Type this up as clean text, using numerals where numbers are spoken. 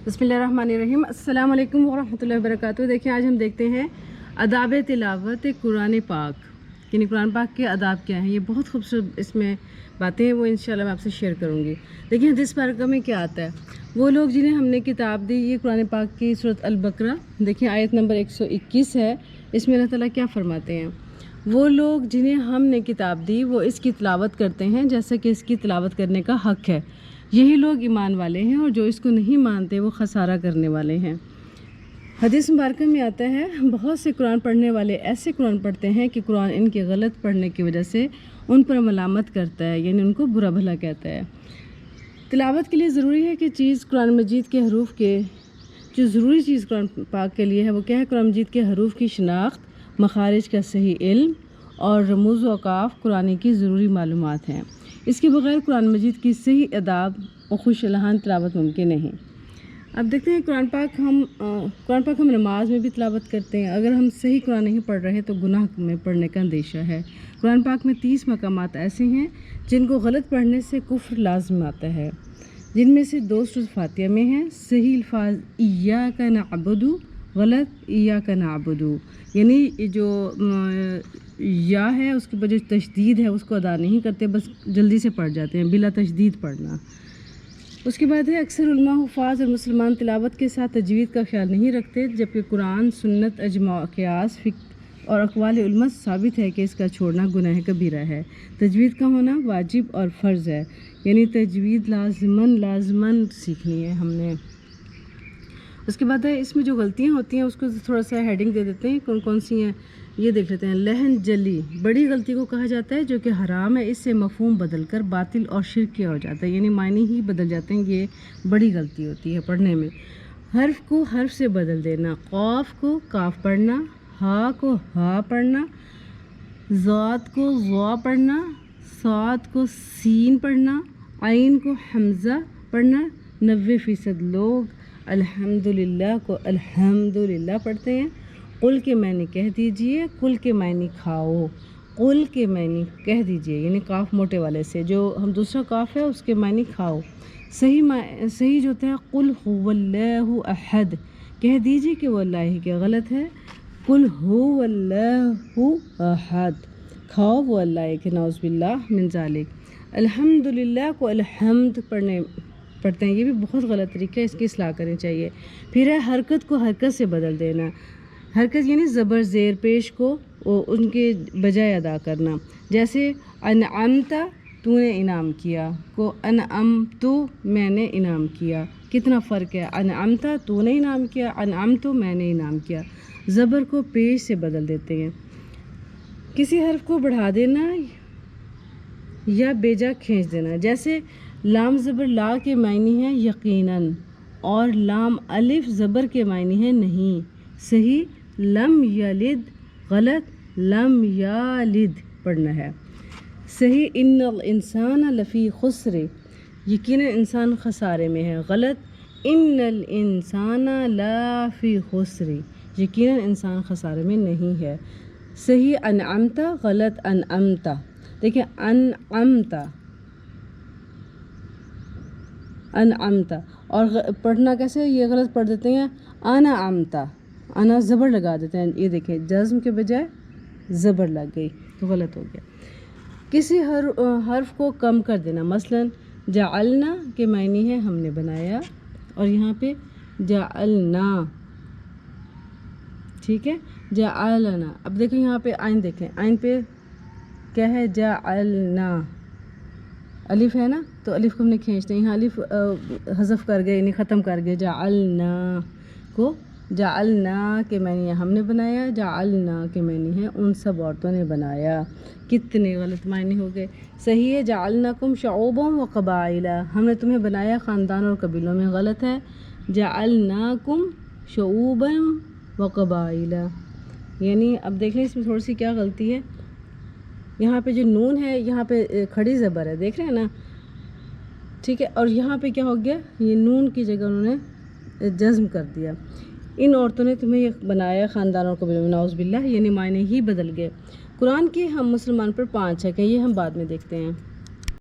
बिस्मिल्लाहिर्रहमानिर्रहीम। अस्सलाम वालेकुम वरहमतुल्लाहि वबरकातुहू। देखिए आज हम देखते हैं आदाब तिलावत कुरान पाक, यानी कुरान पाक के आदाब क्या हैं। ये बहुत खूबसूरत इसमें बातें हैं, वो इंशाल्लाह मैं आपसे शेयर करूँगी। देखिए हदीस पाक में क्या आता है, वो लोग जिन्हें हमने किताब दी, ये कुरान पाक की सूरत अल-बकरा देखिए आयत नंबर 121 है। इसमें अल्लाह ताला क्या फरमाते हैं, वो लोग जिन्हें हमने किताब दी वो इसकी तिलावत करते हैं जैसा कि इसकी तिलावत करने का हक़ है। यही लोग ईमान वाले हैं और जो इसको नहीं मानते वो खसारा करने वाले हैं। हदीस मुबारक में आता है, बहुत से कुरान पढ़ने वाले ऐसे कुरान पढ़ते हैं कि कुरान इनके गलत पढ़ने की वजह से उन पर मलामत करता है, यानी उनको बुरा भला कहता है। तिलावत के लिए ज़रूरी है कि चीज़ कुरान मजीद के हरूफ के, जो ज़रूरी चीज़ कुरान पाक के लिए है वो क्या है, कुरान मजीद के हरूफ की शनाख्त, मखारिज का सही इल्म और रमूज़ व औक़ाफ़ कुरान की ज़रूरी मालूमात हैं। इसके बगैर कुरान मजीद की सही अदाब और खुशलहान तिलावत मुमकिन नहीं। अब देखते हैं कुरान पाक हम नमाज में भी तिलावत करते हैं। अगर हम सही कुरान नहीं पढ़ रहे तो गुनाह में पढ़ने का अंदेशा है। कुरान पाक में 30 मकामात ऐसे हैं जिनको गलत पढ़ने से कुफ्र लाज़िम आता है, जिनमें से 2 सूरत फातिहा में हैं। सही अल्फाज इय्याका नअबुदु, गलत इय्याका नअबुदु, यानी जो या है उसके ऊपर जो तशदीद है उसको अदा नहीं करते, बस जल्दी से पढ़ जाते हैं, बिला तशदीद पढ़ना। उसके बाद है अक्सर उलमा हुफ़ाज़ और मुसलमान तिलावत के साथ तजवीद का ख्याल नहीं रखते, जबकि कुरान सुन्नत अजमा क़ियास फ़िक़्ह और अक़वाल उलमा साबित है कि इसका छोड़ना गुनाह कबीरा है। तजवीद का होना वाजिब और फ़र्ज़ है, यानी तजवीद लाज़िमन सीखनी है हमने। उसके बाद है इसमें जो गलतियाँ होती हैं उसको थोड़ा सा हेडिंग दे देते हैं, कौन कौन सी हैं ये देख लेते हैं। लहन जली, बड़ी गलती को कहा जाता है जो कि हराम है, इससे मफ़हूम बदल कर बातिल और शिर्क किया हो जाता है, यानी मायने ही बदल जाते हैं, ये बड़ी गलती होती है पढ़ने में। हर्फ को हर्फ से बदल देना, क़ाफ को काफ पढ़ना, हा को हा पढ़ना, ज़ात को ज़ा पढ़ना, साद को सीन पढ़ना, आइन को हमज़ा पढ़ना। 90% लोग अल्हम्दुलिल्लाह को अल्हम्दुलिल्लाह पढ़ते हैं। कुल के मायने कह दीजिए, कुल के मायने खाओ, कुल के मायने कह दीजिए, यानी काफ मोटे वाले से, जो हम दूसरा काफ है उसके मायने खाओ। सही जो होता है कुल हुवल्लाहु अहद, कह दीजिए कि वो अल्लाह ही के, गलत है कुल हुवल्लाहु अहद, खाओ वो अल्लाह के, नाउज़ुबिल्लाह मिन ज़ालिक। अल्हम्दुलिल्लाह को अल्हम्द पढ़ते हैं, ये भी बहुत गलत तरीका है, इसकी इस्लाह करनी चाहिए। फिर है हरकत को हरकत से बदल देना, हरकत यानी ज़बर ज़ेर पेश को उनके बजाय अदा करना। जैसे अनअमता, तूने इनाम किया, को अनअमतु, मैंने इनाम किया। कितना फ़र्क है, अनअमता तूने इनाम किया, अनअमतु मैंने इनाम किया। ज़बर को पेश से बदल देते हैं। किसी हर्फ को बढ़ा देना या बेजा खींच देना, जैसे लाम ज़बर ला के मायने हैं यकीनन, और लाम अलिफ ज़बर के मायने हैं नहीं। सही लम यलिद, गलत लम यालिद पढ़ना है। सही इन्नल इंसान लफ़ी खुस्र, यकीनन इंसान खसारे में है, गलत इन्नल इंसान लाफ़ी खुस्र, यकीनन इंसान खसारे में नहीं है। सही अनअमता, गलत अनअमता। देखिए अनअमता अनअमता, और पढ़ना कैसे, ये गलत पढ़ देते हैं अनअमता, अना ज़बर लगा देते हैं, ये देखें जज़्म के बजाय ज़बर लग गई तो गलत हो गया। किसी हर्फ को कम कर देना, मसलन जाअलना के मायने है हमने बनाया, और यहाँ पे जाअलना, ठीक है, जाअलना। अब देखें यहाँ पे आइन, देखें आइन पे क्या है, जाअलना, अलिफ है ना, तो अलिफ को हमने खींचते हैं, यहाँ अलिफ हज़फ कर गए, यानी ख़त्म कर गए। जाअलना को जाअलना के मायने हमने बनाया, जाअलना के मायने हैं उन सब औरतों ने बनाया। कितने गलत मायने हो गए। सही है जाअलनाकुम शुऊबन व क़बाइला, हमने तुम्हें बनाया ख़ानदान और कबीलों में, गलत है जाअलनाकुम शुऊबन व क़बाइला। यानी अब देख लें इसमें थोड़ी सी क्या गलती है, यहाँ पे जो नून है यहाँ पे खड़ी ज़बर है, देख रहे हैं ना, ठीक है, और यहाँ पे क्या हो गया, ये नून की जगह उन्होंने जज़्म कर दिया। इन औरतों ने तुम्हें ये बनाया ख़ानदान और कबीलों में, नाउज़ुबिल्लाह, यानी मायने ही बदल गए। कुरान के हम मुसलमान पर 5 है कि ये हम बाद में देखते हैं।